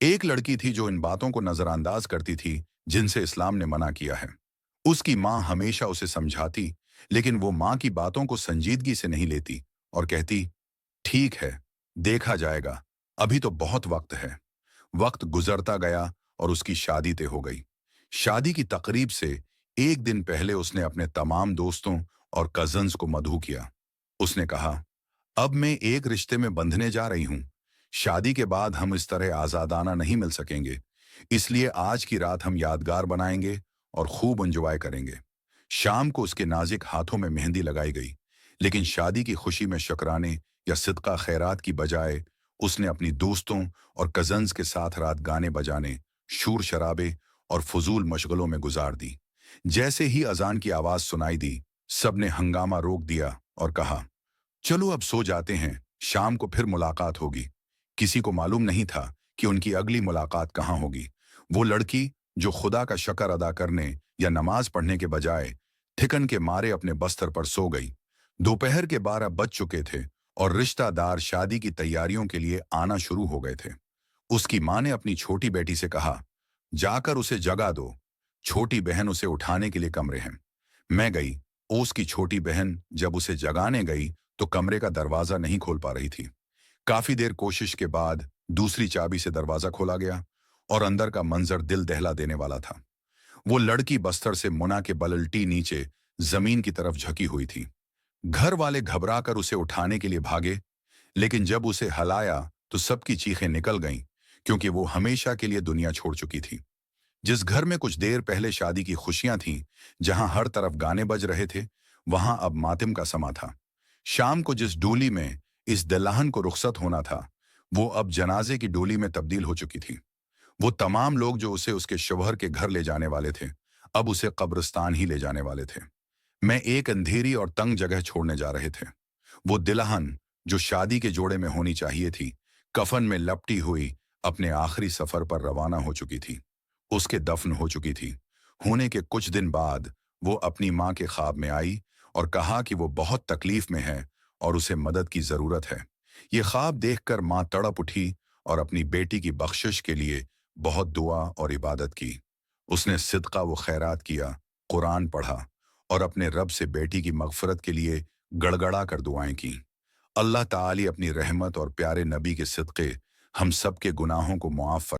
एक लड़की थी जो इन बातों को नजरअंदाज करती थी जिनसे इस्लाम ने मना किया है। उसकी माँ हमेशा उसे समझाती, लेकिन वो माँ की बातों को संजीदगी से नहीं लेती और कहती, ठीक है, देखा जाएगा, अभी तो बहुत वक्त है। वक्त गुजरता गया और उसकी शादी तय हो गई। शादी की तकरीब से एक दिन पहले उसने अपने तमाम दोस्तों और कजन्स को मदऊ किया। उसने कहा, अब मैं एक रिश्ते में बंधने जा रही हूं। शादी के बाद हम इस तरह आजादाना नहीं मिल सकेंगे, इसलिए आज की रात हम यादगार बनाएंगे और खूब एंजॉय करेंगे। शाम को उसके नाजुक हाथों में मेहंदी लगाई गई, लेकिन शादी की खुशी में शुक्राने या सिदका खैरात की बजाय उसने अपनी दोस्तों और कजन्स के साथ रात गाने बजाने, शूर शराबे और फजूल मशगलों में गुजार दी। जैसे ही अजान की आवाज सुनाई दी, सबने हंगामा रोक दिया और कहा, चलो अब सो जाते हैं, शाम को फिर मुलाकात होगी। किसी को मालूम नहीं था कि उनकी अगली मुलाकात कहाँ होगी। वो लड़की जो खुदा का शक्र अदा करने या नमाज पढ़ने के बजाय थिकन के मारे अपने बस्तर पर सो गई। दोपहर के 12 बज चुके थे और रिश्तेदार शादी की तैयारियों के लिए आना शुरू हो गए थे। उसकी माँ ने अपनी छोटी बेटी से कहा, जाकर उसे जगा दो, छोटी बहन उसे उठाने के लिए कमरे हैं। मैं गई। ओस की छोटी बहन जब उसे जगाने गई तो कमरे का दरवाजा नहीं खोल पा रही थी। काफी देर कोशिश के बाद दूसरी चाबी से दरवाजा खोला गया और अंदर का मंजर दिल दहला देने वाला था। वो लड़की बस्तर से मुना के बललटी नीचे जमीन की तरफ झकी हुई थी। घर वाले घबरा कर उसे उठाने के लिए भागे, लेकिन जब उसे हलाया तो सबकी चीखें निकल गईं, क्योंकि वो हमेशा के लिए दुनिया छोड़ चुकी थी। जिस घर में कुछ देर पहले शादी की खुशियां थीं, जहां हर तरफ गाने बज रहे थे, वहां अब मातम का समा था। शाम को जिस डोली में इस दुल्हन को रुखसत होना था, वो अब जनाजे की डोली में तब्दील हो चुकी थी। वो तमाम लोग जो उसे उसके शौहर के घर ले जाने वाले थे, अब उसे कब्रिस्तान ही ले जाने वाले थे। मैं एक अंधेरी और तंग जगह छोड़ने जा रहे थे। वो दुल्हन जो शादी के जोड़े में होनी चाहिए थी, कफन में लपटी हुई अपने आखिरी सफर पर रवाना हो चुकी थी। उसके दफन हो चुकी थी। होने के कुछ दिन बाद वो अपनी माँ के ख्वाब में आई और कहा कि वो बहुत तकलीफ में है और उसे मदद की जरूरत है। ये ख्वाब देखकर माँ तड़प उठी और अपनी बेटी की बख्शिश के लिए बहुत दुआ और इबादत की। उसने सिदका व खैरात किया, कुरान पढ़ा और अपने रब से बेटी की मगफरत के लिए गड़गड़ा कर दुआएं की। अल्लाह ताली अपनी रहमत और प्यारे नबी के सिदक़े हम सब के गुनाहों को मुआफ़